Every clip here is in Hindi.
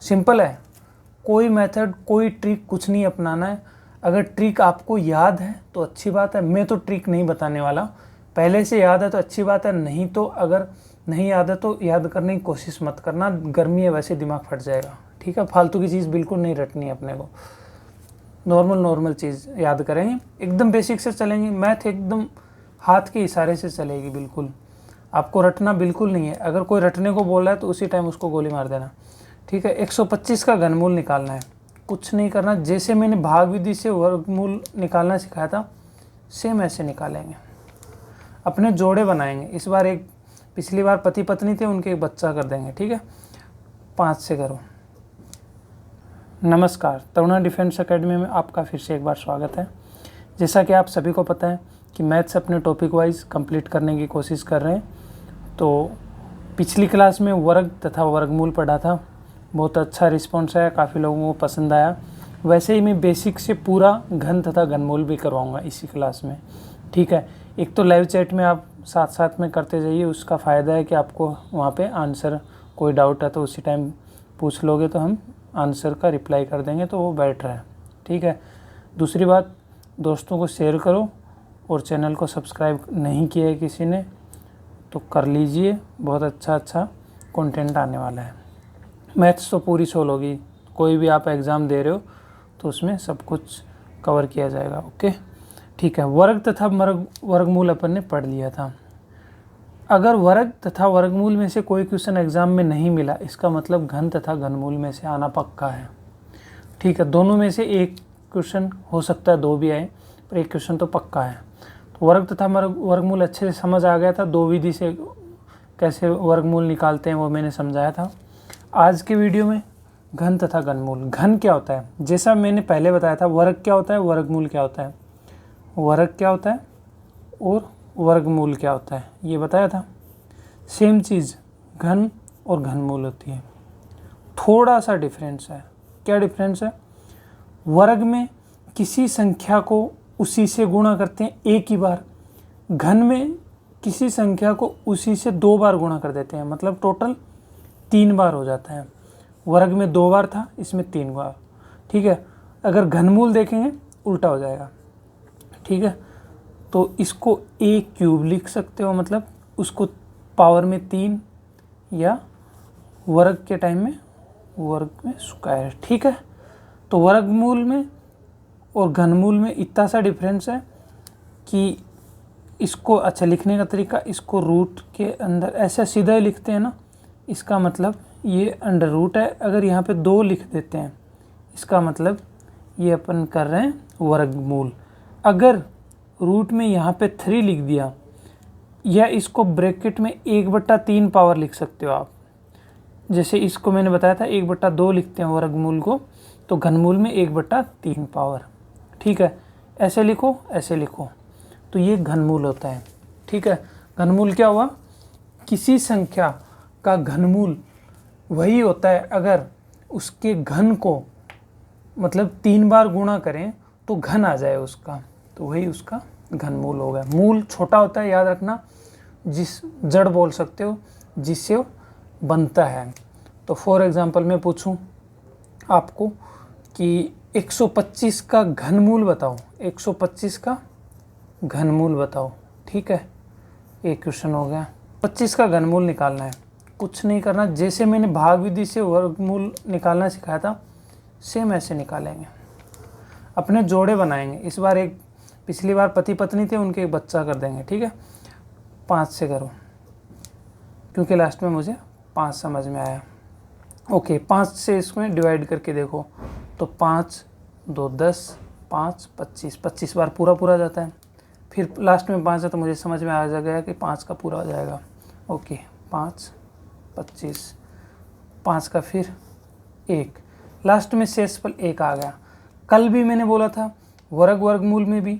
सिंपल है, कोई मेथड कोई ट्रिक कुछ नहीं अपनाना है। अगर ट्रिक आपको याद है तो अच्छी बात है, मैं तो ट्रिक नहीं बताने वाला। पहले से याद है तो अच्छी बात है, नहीं तो अगर नहीं याद है तो याद करने की कोशिश मत करना, गर्मी है वैसे दिमाग फट जाएगा। ठीक है, फालतू की चीज़ बिल्कुल नहीं रटनी है अपने को, नॉर्मल चीज़ याद करेंगे, एकदम बेसिक से चलेंगे। मैथ एकदम हाथ के इशारे से चलेगी, बिल्कुल आपको रटना बिल्कुल नहीं है। अगर कोई रटने को बोल रहा है तो उसी टाइम उसको गोली मार देना। ठीक है, 125 का घनमूल निकालना है, कुछ नहीं करना, जैसे मैंने भाग विधि से वर्गमूल निकालना सिखाया था सेम ऐसे निकालेंगे। अपने जोड़े बनाएंगे, इस बार एक, पिछली बार पति पत्नी थे उनके एक बच्चा कर देंगे। ठीक है, 5 से करो। नमस्कार, तरुणा डिफेंस एकेडमी में आपका फिर से एक बार स्वागत है। जैसा कि आप सभी को पता है कि मैथ्स अपने टॉपिक वाइज कंप्लीट करने की कोशिश कर रहे हैं। तो पिछली क्लास में वर्ग तथा वर्गमूल पढ़ा था, बहुत अच्छा रिस्पॉन्स आया, काफ़ी लोगों को पसंद आया। वैसे ही मैं बेसिक से पूरा घन तथा घनमूल भी करवाऊंगा इसी क्लास में। ठीक है, एक तो लाइव चैट में आप साथ साथ में करते जाइए, उसका फ़ायदा है कि आपको वहाँ पे आंसर, कोई डाउट है तो उसी टाइम पूछ लोगे तो हम आंसर का रिप्लाई कर देंगे, तो वो बेटर है। ठीक है, दूसरी बात, दोस्तों को शेयर करो, और चैनल को सब्सक्राइब नहीं किया है किसी ने तो कर लीजिए, बहुत अच्छा कंटेंट आने वाला है। मैथ्स तो पूरी सोल होगी, कोई भी आप एग्ज़ाम दे रहे हो तो उसमें सब कुछ कवर किया जाएगा। ओके, ठीक है। वर्ग तथा वर्गमूल अपन ने पढ़ लिया था। अगर वर्ग तथा वर्गमूल में से कोई क्वेश्चन एग्जाम में नहीं मिला, इसका मतलब घन तथा घनमूल में से आना पक्का है। ठीक है, दोनों में से एक क्वेश्चन हो सकता है, दो भी आए, पर एक क्वेश्चन तो पक्का है। तो वर्ग तथा वर्गमूल अच्छे से समझ आ गया था, दो विधि से कैसे वर्गमूल निकालते हैं वो मैंने समझाया था। आज के वीडियो में घन तथा घनमूल। घन क्या होता है, जैसा मैंने पहले बताया था, वर्ग क्या होता है, वर्गमूल क्या होता है, वर्ग क्या होता है और वर्गमूल क्या होता है, ये बताया था। सेम चीज़ घन और घनमूल होती है, थोड़ा सा डिफरेंस है। क्या डिफरेंस है? वर्ग में किसी संख्या को उसी से गुणा करते हैं एक ही बार, घन में किसी संख्या को उसी से 2 बार गुणा कर देते हैं, मतलब टोटल 3 बार हो जाता है। वर्ग में 2 बार था, इसमें 3 बार। ठीक है, अगर घनमूल देखेंगे उल्टा हो जाएगा। ठीक है, तो इसको a क्यूब लिख सकते हो, मतलब उसको पावर में 3, या वर्ग के टाइम में वर्ग में स्क्वायर। ठीक है, तो वर्गमूल में और घनमूल में इतना सा डिफरेंस है कि इसको अच्छा लिखने का तरीका, इसको रूट के अंदर ऐसे सीधा ही लिखते हैं ना, इसका मतलब ये अंडर रूट है। अगर यहाँ पे 2 लिख देते हैं, इसका मतलब ये अपन कर रहे हैं वर्गमूल। अगर रूट में यहाँ पे 3 लिख दिया, या इसको ब्रैकेट में 1/3 पावर लिख सकते हो आप। जैसे इसको मैंने बताया था 1/2 लिखते हैं वर्गमूल को, तो घनमूल में 1/3 पावर। ठीक है, ऐसे लिखो ऐसे लिखो, तो ये घनमूल होता है। ठीक है, घनमूल क्या हुआ? किसी संख्या का घनमूल वही होता है अगर उसके घन को मतलब 3 बार गुणा करें तो घन आ जाए उसका, तो वही उसका घनमूल हो गया। मूल छोटा होता है, याद रखना, जिस जड़ बोल सकते हो जिससे वो बनता है। तो फॉर एग्जांपल मैं पूछूं आपको कि 125 का घनमूल बताओ, 125 का घनमूल बताओ। ठीक है, एक क्वेश्चन हो गया। 25 का घनमूल निकालना है, कुछ नहीं करना, जैसे मैंने भाग विधि से वर्गमूल निकालना सिखाया था सेम ऐसे निकालेंगे। अपने जोड़े बनाएंगे, इस बार एक, पिछली बार पति पत्नी थे उनके एक बच्चा कर देंगे। ठीक है, 5 से करो, क्योंकि लास्ट में मुझे 5 समझ में आया। ओके, 5 से इसमें डिवाइड करके देखो, तो 5 2 10, 5 25, 25 बार पूरा जाता है। फिर लास्ट में 5 है तो मुझे समझ में आ गया कि 5 का पूरा हो जाएगा। ओके, 5 25, 5 का फिर 1, लास्ट में शेषफल 1 आ गया। कल भी मैंने बोला था वर्गमूल में भी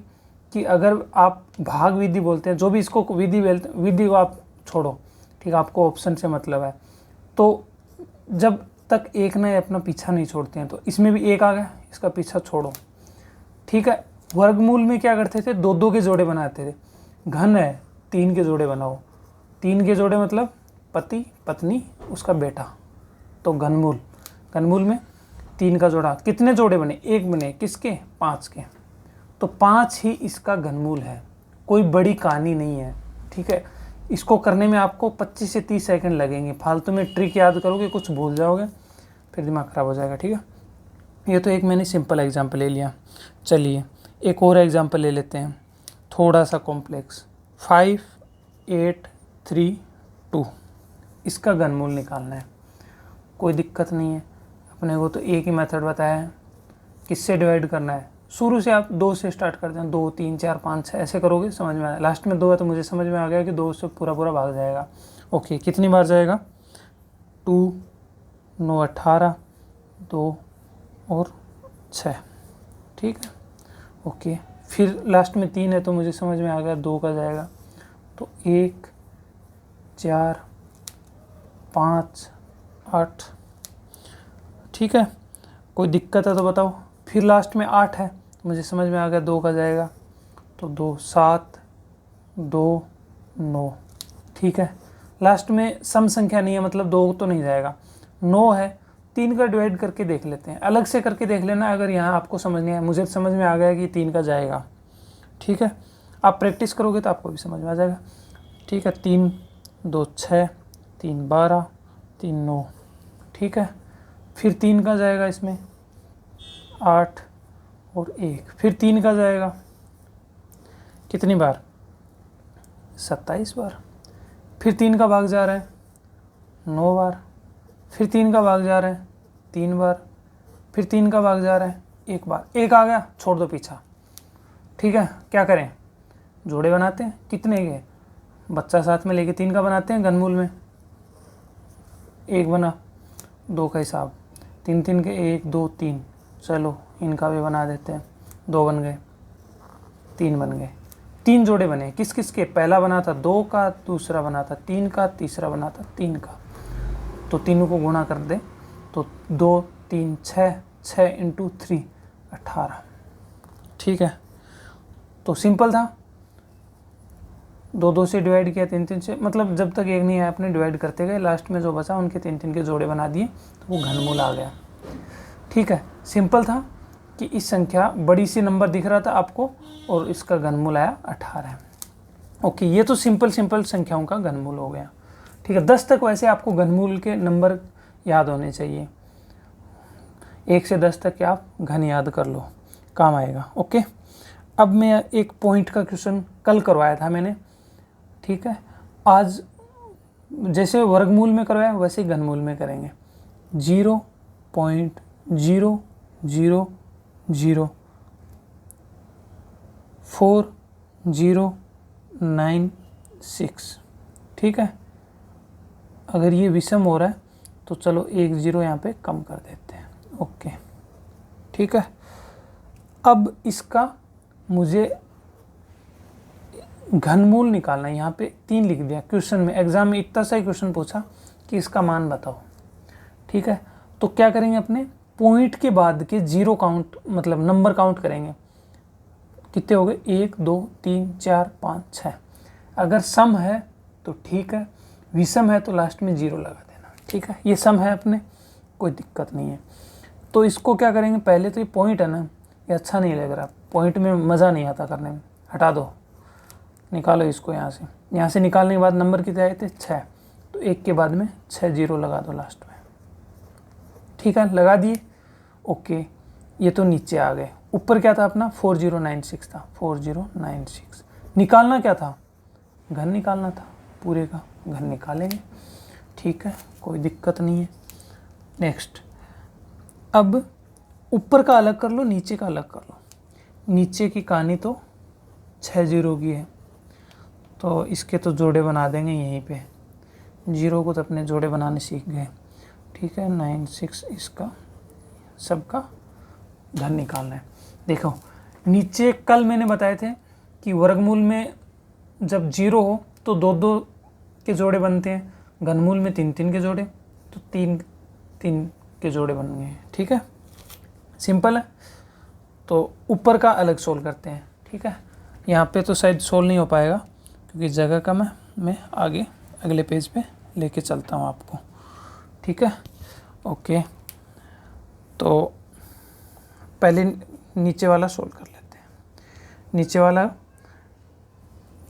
कि अगर आप भाग विधि बोलते हैं, जो भी इसको विधि को आप छोड़ो, ठीक है, आपको ऑप्शन से मतलब है, तो जब तक एक ना अपना पीछा नहीं छोड़ते हैं, तो इसमें भी 1 आ गया, इसका पीछा छोड़ो। ठीक है, वर्गमूल में क्या करते थे, 2 के जोड़े बनाते थे। घन है, 3 के जोड़े बनाओ, 3 के जोड़े मतलब पति पत्नी उसका बेटा, तो घनमूल। घनमूल में 3 का जोड़ा, कितने जोड़े बने, 1 बने, किसके, 5 के, तो 5 ही इसका घनमूल है, कोई बड़ी कहानी नहीं है। ठीक है, इसको करने में आपको 25 से 30 सेकंड लगेंगे, फालतू में ट्रिक याद करोगे कुछ भूल जाओगे फिर दिमाग ख़राब हो जाएगा। ठीक है, ये तो एक मैंने सिंपल एग्जांपल ले लिया। चलिए एक और एग्जांपल ले लेते हैं, थोड़ा सा कॉम्प्लेक्स। 5 8 3 2, इसका घनमूल निकालना है, कोई दिक्कत नहीं है, अपने को तो एक ही मेथड बताया है। किससे डिवाइड करना है, शुरू से आप 2 से स्टार्ट करते हैं, 2 3 4 5 6 ऐसे करोगे समझ में आया। लास्ट में 2 है तो मुझे समझ में आ गया कि 2 से पूरा भाग जाएगा। ओके, कितनी बार जाएगा, 2 9 18, 2 और 6। ठीक है, ओके, फिर लास्ट में 3 है तो मुझे समझ में आ गया 2 का जाएगा, तो 1 4 5 8। ठीक है, कोई दिक्कत है तो बताओ। फिर लास्ट में 8 है तो मुझे समझ में आ गया 2 का जाएगा, तो 2 7 2 9। ठीक है, लास्ट में सम संख्या नहीं है मतलब 2 तो नहीं जाएगा, 9 है, 3 का डिवाइड करके देख लेते हैं, अलग से करके देख लेना अगर यहाँ आपको समझ नहीं आया। मुझे समझ में आ गया कि 3 का जाएगा। ठीक है, आप प्रैक्टिस करोगे तो आपको भी समझ में आ जाएगा। ठीक है, 3 2 6 3 12 3 9। ठीक है, फिर 3 का जाएगा इसमें 8 और 1, फिर 3 का जाएगा कितनी बार, 27 बार, फिर 3 का भाग जा रहा है 9 बार, फिर 3 का भाग जा रहा है 3 बार, फिर 3 का भाग जा रहा है 1 बार। 1 आ गया, छोड़ दो पीछा। ठीक है, क्या करें, जोड़े बनाते हैं, कितने के, बच्चा साथ में लेके 3 का बनाते हैं, घनमूल में 1 बना, 2 का हिसाब, 3 3 के 1 2 3, चलो इनका भी बना देते हैं, 2 बन गए, 3 बन गए, 3 जोड़े बने, किस किस के, पहला बना था 2 का, दूसरा बना था 3 का, तीसरा बना था 3 का, तो तीनों को गुणा कर दे तो 2 3 6, 6 × 3 18। ठीक है, तो सिंपल था, 2 2 से डिवाइड किया, 3 3 से, मतलब जब तक एक नहीं आया अपने डिवाइड करते गए, लास्ट में जो बचा उनके 3 3 के जोड़े बना दिए तो वो घनमूल आ गया। ठीक है, सिंपल था कि इस संख्या बड़ी सी नंबर दिख रहा था आपको और इसका घनमूल आया 18। ओके, ये तो सिंपल संख्याओं का घनमूल हो गया। ठीक है, 10 तक वैसे आपको घनमूल के नंबर याद होने चाहिए, 1 से 10 तक के आप घन याद कर लो, काम आएगा। ओके, अब मैं एक पॉइंट का क्वेश्चन कल करवाया था मैंने। ठीक है, आज जैसे वर्गमूल में करवाया वैसे घनमूल में करेंगे। 0.000496। ठीक है, अगर ये विषम हो रहा है तो चलो 1 0 यहाँ पे कम कर देते हैं। ओके, ठीक है, अब इसका मुझे घनमूल निकालना है। यहाँ पे 3 लिख दिया, क्वेश्चन में, एग्जाम में इतना सा ही क्वेश्चन पूछा कि इसका मान बताओ। ठीक है, तो क्या करेंगे, अपने पॉइंट के बाद के 0 काउंट, मतलब नंबर काउंट करेंगे, कितने हो गए, 1 2 3 4 5 6। अगर सम है तो ठीक है, विषम है तो लास्ट में 0 लगा देना। ठीक है, ये सम है अपने, कोई दिक्कत नहीं है। तो इसको क्या करेंगे, पहले तो ये पॉइंट है ना, ये अच्छा नहीं लग रहा, पॉइंट में मज़ा नहीं आता करने में, हटा दो, निकालो इसको यहाँ से निकालने के बाद नंबर कितने आए थे, 6, तो 1 के बाद में 6 0 लगा दो लास्ट में। ठीक है, लगा दिए। ओके, ये तो नीचे आ गए, ऊपर क्या था अपना 4096 था, 4096। निकालना क्या था, घन निकालना था, पूरे का घन निकालेंगे। ठीक है, कोई दिक्कत नहीं है। नेक्स्ट, अब ऊपर का अलग कर लो, नीचे का अलग कर लो। नीचे की कहानी तो 6 0 की है, तो इसके तो जोड़े बना देंगे यहीं पे, 0 को तो अपने जोड़े बनाने सीख गए। ठीक है, 96, इसका सबका घन निकालना है। देखो नीचे कल मैंने बताए थे कि वर्गमूल में जब 0 हो तो 2 2 के जोड़े बनते हैं, घनमूल में 3 3 के जोड़े, तो 3 3 के जोड़े बन गए। ठीक है, सिंपल है। तो ऊपर का अलग सोल्व करते हैं। ठीक है, यहाँ पे तो शायद सोल्व नहीं हो पाएगा क्योंकि जगह कम है, मैं आगे अगले पेज पे लेके चलता हूँ आपको। ठीक है, ओके, तो पहले नीचे वाला सोल्व कर लेते हैं। नीचे वाला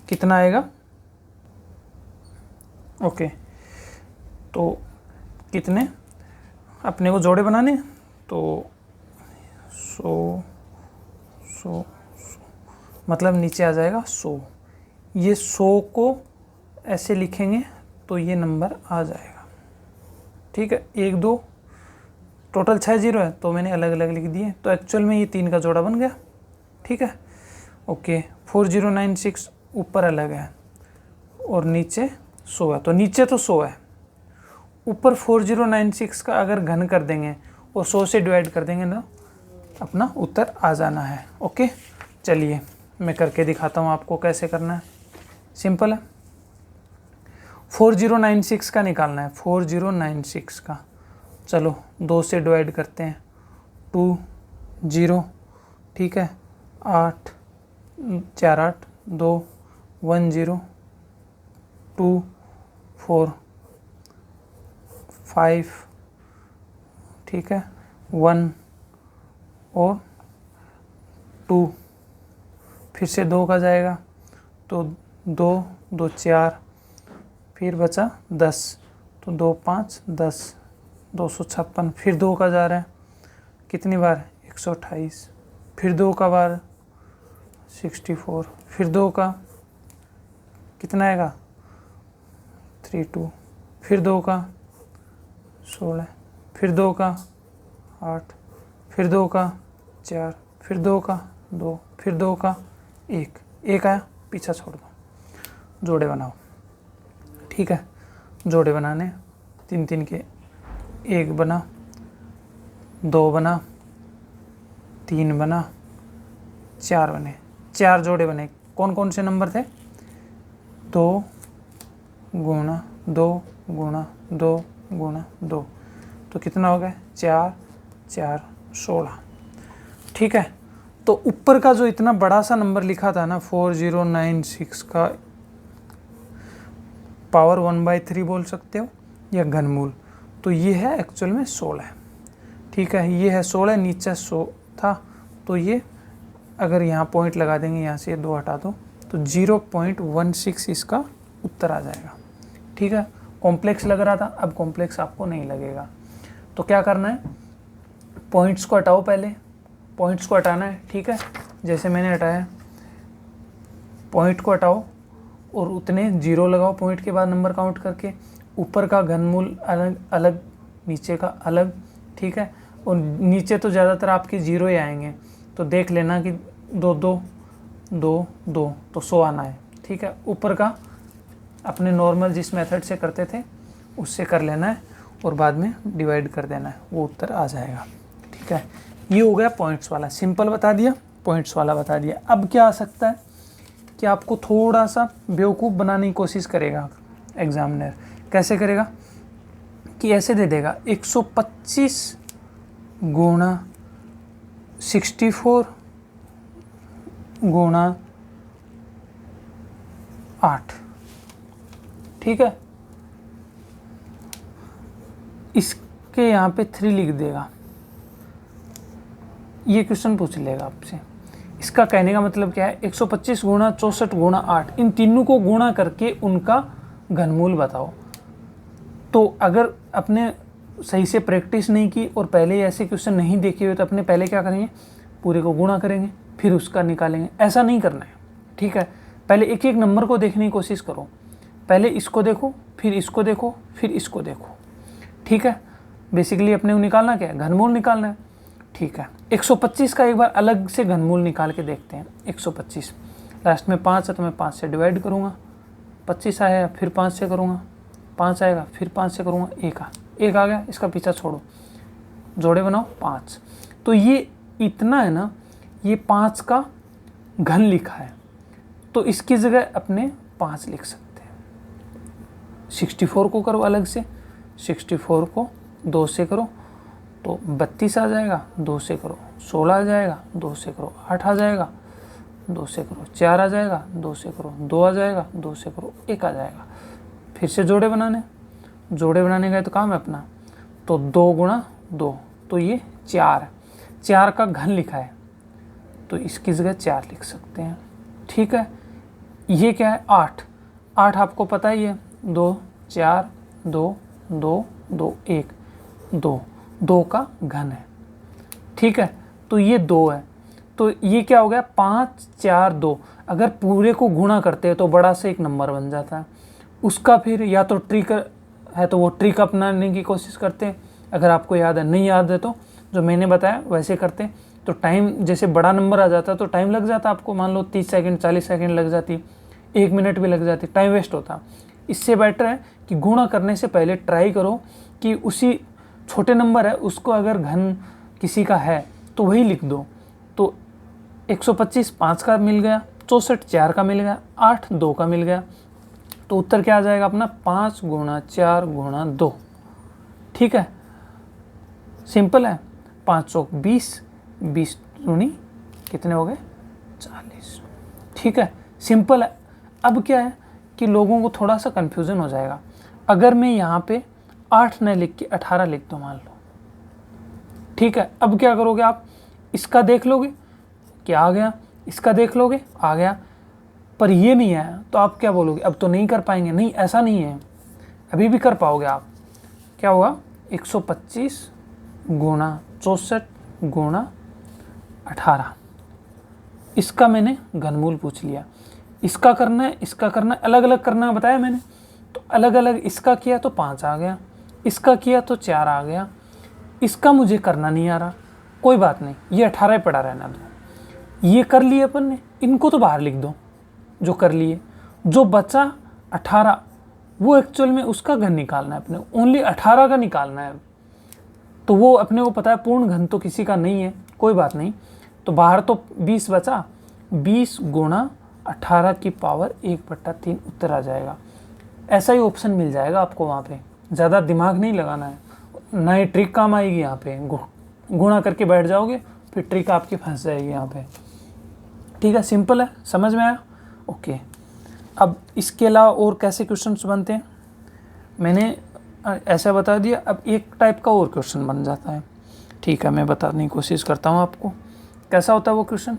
कितना आएगा? ओके, तो कितने अपने को जोड़े बनाने, तो 100 मतलब नीचे आ जाएगा 100। ये 100 को ऐसे लिखेंगे तो ये नंबर आ जाएगा। ठीक है, 1 2 टोटल 6 जीरो है तो मैंने अलग अलग लिख दिए, तो एक्चुअल में ये 3 का जोड़ा बन गया। ठीक है, ओके। 4096 ऊपर अलग है और नीचे 100 है, तो नीचे तो 100 है, ऊपर 4096 का अगर घन कर देंगे और 100 से डिवाइड कर देंगे ना, अपना उत्तर आ जाना है। ओके, चलिए मैं करके दिखाता हूँ आपको कैसे करना है। सिंपल है, 4096 का निकालना है, 4096 का। चलो 2 से डिवाइड करते हैं, 2 0, ठीक है, 8 4 8 2 1 0 2 4 5, ठीक है, 1 और 2, फिर से 2 का जाएगा तो 2 2 4, फिर बचा 10, तो 2 5 10, 256, फिर 2 का जा रहा है कितनी बार? 128, फिर 2 का बार 64, फिर 2 का कितना आएगा? 32, फिर 2 का 16, फिर 2 का 8, फिर 2 का 4, फिर 2 का 2, फिर 2 का 1, 1 आया, पीछा छोड़ दो, जोड़े बनाओ। ठीक है, जोड़े बनाने 3 3 के, 1 बना, 2 बना, 3 बना, 4 बने, 4 जोड़े बने। कौन कौन से नंबर थे? 2 गुणा 2 गुणा 2 गुणा 2, तो कितना हो गया? 4 4 16। ठीक है, तो ऊपर का जो इतना बड़ा सा नंबर लिखा था ना 4096 का, पावर 1/3 बोल सकते हो या घनमूल, तो ये है एक्चुअल में 16 है। ठीक है, ये है 16, नीचे 100 था, तो ये अगर यहाँ पॉइंट लगा देंगे, यहाँ से 2 हटा दो, तो 0.16 इसका उत्तर आ जाएगा। ठीक है, कॉम्प्लेक्स लग रहा था, अब कॉम्प्लेक्स आपको नहीं लगेगा। तो क्या करना है, पॉइंट्स को हटाओ, पहले पॉइंट्स को हटाना है। ठीक है, जैसे मैंने हटाया, पॉइंट को हटाओ और उतने जीरो लगाओ पॉइंट के बाद नंबर काउंट करके, ऊपर का घनमूल अलग अलग, नीचे का अलग। ठीक है, और नीचे तो ज़्यादातर आपके जीरो ही आएंगे, तो देख लेना कि 2 2 2 2, तो 100 आना है। ठीक है, ऊपर का अपने नॉर्मल जिस मेथड से करते थे उससे कर लेना है और बाद में डिवाइड कर देना है, वो उत्तर आ जाएगा। ठीक है, ये हो गया पॉइंट्स वाला, सिंपल बता दिया, पॉइंट्स वाला बता दिया। अब क्या आ सकता है कि आपको थोड़ा सा बेवकूफ़ बनाने की कोशिश करेगा एग्जामिनर। कैसे करेगा कि ऐसे दे देगा 125 गुणा 64 गुणा 8। ठीक है, इसके यहाँ पे 3 लिख देगा, ये क्वेश्चन पूछ लेगा आपसे। इसका कहने का मतलब क्या है, 125 गुणा 64 गुणा 8, इन तीनों को गुणा करके उनका घनमूल बताओ। तो अगर अपने सही से प्रैक्टिस नहीं की और पहले ऐसे क्वेश्चन नहीं देखे हुए, तो अपने पहले क्या करेंगे, पूरे को गुणा करेंगे फिर उसका निकालेंगे। ऐसा नहीं करना है। ठीक है, पहले एक एक नंबर को देखने की कोशिश करो, पहले इसको देखो, फिर इसको देखो, फिर इसको देखो। ठीक है, बेसिकली अपने को निकालना क्या है, घनमूल निकालना है। ठीक है, 125 का एक बार अलग से घनमूल निकाल के देखते हैं। 125 लास्ट में 5 है तो मैं 5 से डिवाइड करूँगा, 25 आया, फिर 5 से करूँगा, 5 आएगा, फिर 5 से करूँगा, 1 आ गया, इसका पीछा छोड़ो, जोड़े बनाओ 5। तो ये इतना है ना, ये 5 का घन लिखा है, तो इसकी जगह अपने 5 लिख सकते हैं। 64 को करो अलग से, 64 को 2 से करो तो 32 आ जाएगा, 2 से करो 16 आ जाएगा, 2 से करो 8 आ जाएगा, 2 से करो 4 आ जाएगा, 2 से करो 2 आ जाएगा, 2 से करो 1 आ जाएगा। फिर से जोड़े बनाने का तो काम है अपना, तो 2 गुणा 2, तो ये 4, 4 का घन लिखा है तो इसकी जगह 4 लिख सकते हैं। ठीक है, ये क्या है 8, 8 आपको पता ही है 2 4 2 2 2 1 2, 2 का घन है। ठीक है, तो ये 2 है, तो ये क्या हो गया 5 4 2। अगर पूरे को गुणा करते हैं तो बड़ा से एक नंबर बन जाता है। उसका फिर या तो ट्रिक है तो वो ट्रिक अपनाने की कोशिश करते हैं, अगर आपको याद है, नहीं याद है तो जो मैंने बताया वैसे करते हैं। तो टाइम जैसे बड़ा नंबर आ जाता तो टाइम लग जाता आपको, मान लो 30 सेकंड 40 सेकंड लग जाती, 1 मिनट भी लग जाती, टाइम वेस्ट होता। इससे बेटर है कि गुणा करने से पहले ट्राई करो कि उसी छोटे नंबर है उसको अगर घन किसी का है तो वही लिख दो। तो 125 5 का मिल गया, 64 4 का मिल गया, 8 2 का मिल गया, तो उत्तर क्या आ जाएगा अपना 5 गुणा 4 गुणा 2। ठीक है, सिंपल है। 520, 20 दूनी कितने हो गए 40। ठीक है, सिंपल है। अब क्या है कि लोगों को थोड़ा सा कन्फ्यूज़न हो जाएगा। अगर मैं यहाँ पे 8 न लिख के 18 लिख दूँ मान लो, ठीक है, अब क्या करोगे आप, इसका देख लोगे क्या आ गया, इसका देख लोगे आ गया, पर ये नहीं आया तो आप क्या बोलोगे, अब तो नहीं कर पाएंगे। नहीं, ऐसा नहीं है, अभी भी कर पाओगे आप। क्या होगा 125 गुणा 64 गुणा 18। इसका मैंने घनमूल पूछ लिया, इसका करना है, इसका करना है, अलग अलग करना बताया मैंने, तो अलग अलग इसका किया तो 5 आ गया, इसका किया तो 4 आ गया, इसका मुझे करना नहीं आ रहा, कोई बात नहीं, ये 18 पड़ा रहना दो। ये कर लिए अपन ने, इनको तो बाहर लिख दो जो कर लिए, जो बचा 18 वो एक्चुअल में उसका घन निकालना है अपने, ओनली 18 का निकालना है। तो वो अपने को पता है पूर्ण घन तो किसी का नहीं है, कोई बात नहीं, तो बाहर तो 20 बचा, 20 गुणा 18 की पावर 1/3 उत्तर आ जाएगा। ऐसा ही ऑप्शन मिल जाएगा आपको वहाँ पे, ज़्यादा दिमाग नहीं लगाना है, ना ही ट्रिक काम आएगी यहाँ पे, गुणा करके बैठ जाओगे फिर ट्रिक आपकी फंस जाएगी यहाँ पे। ठीक है, सिंपल है, समझ में आया? ओके, अब इसके अलावा और कैसे क्वेश्चंस बनते हैं मैंने ऐसा बता दिया। अब एक टाइप का और क्वेश्चन बन जाता है। ठीक है, मैं बताने की कोशिश करता हूँ आपको कैसा होता है वो क्वेश्चन,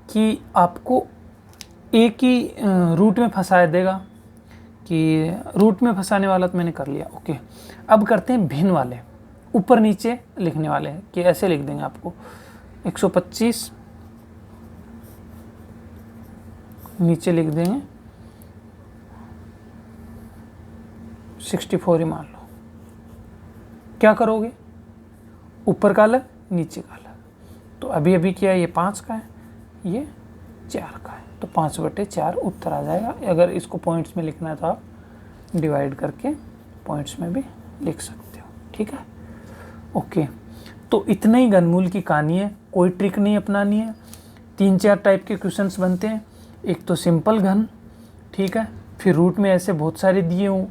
कि आपको एक ही रूट में फंसा देगा, कि रूट में फंसाने वाला तो मैंने कर लिया। ओके, अब करते हैं भिन्न वाले, ऊपर नीचे लिखने वाले, कि ऐसे लिख देंगे आपको 125 नीचे लिख देंगे 64 ही मान लो। क्या करोगे, ऊपर का अलग नीचे का अलग, तो अभी अभी क्या है, ये 5 का है, ये 4 का है, तो 5/4 उत्तर आ जाएगा। अगर इसको पॉइंट्स में लिखना है तो आप डिवाइड करके पॉइंट्स में भी लिख सकते हो। ठीक है, ओके, तो इतना ही घनमूल की कहानी है, कोई ट्रिक नहीं अपनानी है। 3-4 टाइप के क्वेश्चंस बनते हैं, एक तो सिंपल घन, ठीक है, फिर रूट में ऐसे बहुत सारे दिए हों,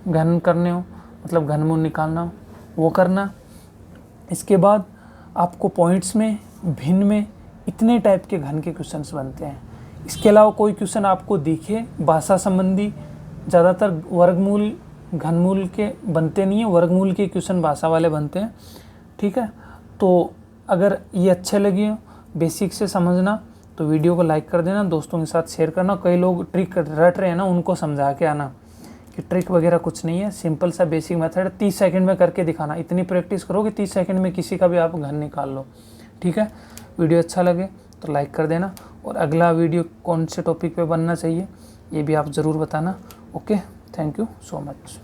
घन करने हो मतलब घनमूल निकालना हो वो करना। इसके बाद आपको पॉइंट्स में, भिन्न में, इतने टाइप के घन के क्वेश्चंस बनते हैं। इसके अलावा कोई क्वेश्चन आपको दिखे भाषा संबंधी, ज़्यादातर वर्गमूल घनमूल के बनते नहीं हैं, वर्गमूल के क्वेश्चन भाषा वाले बनते हैं। ठीक है, तो अगर ये अच्छे लगे बेसिक से समझना तो वीडियो को लाइक कर देना, दोस्तों के साथ शेयर करना। कई लोग ट्रिक रट रहे हैं ना, उनको समझा के आना कि ट्रिक वगैरह कुछ नहीं है, सिंपल सा बेसिक मेथड है, 30 सेकंड में करके दिखाना। इतनी प्रैक्टिस करोगे 30 सेकंड में किसी का भी आप घन निकाल लो। ठीक है, वीडियो अच्छा लगे तो लाइक कर देना, और अगला वीडियो कौन से टॉपिक पे बनना चाहिए ये भी आप ज़रूर बताना। Okay, thank you so much.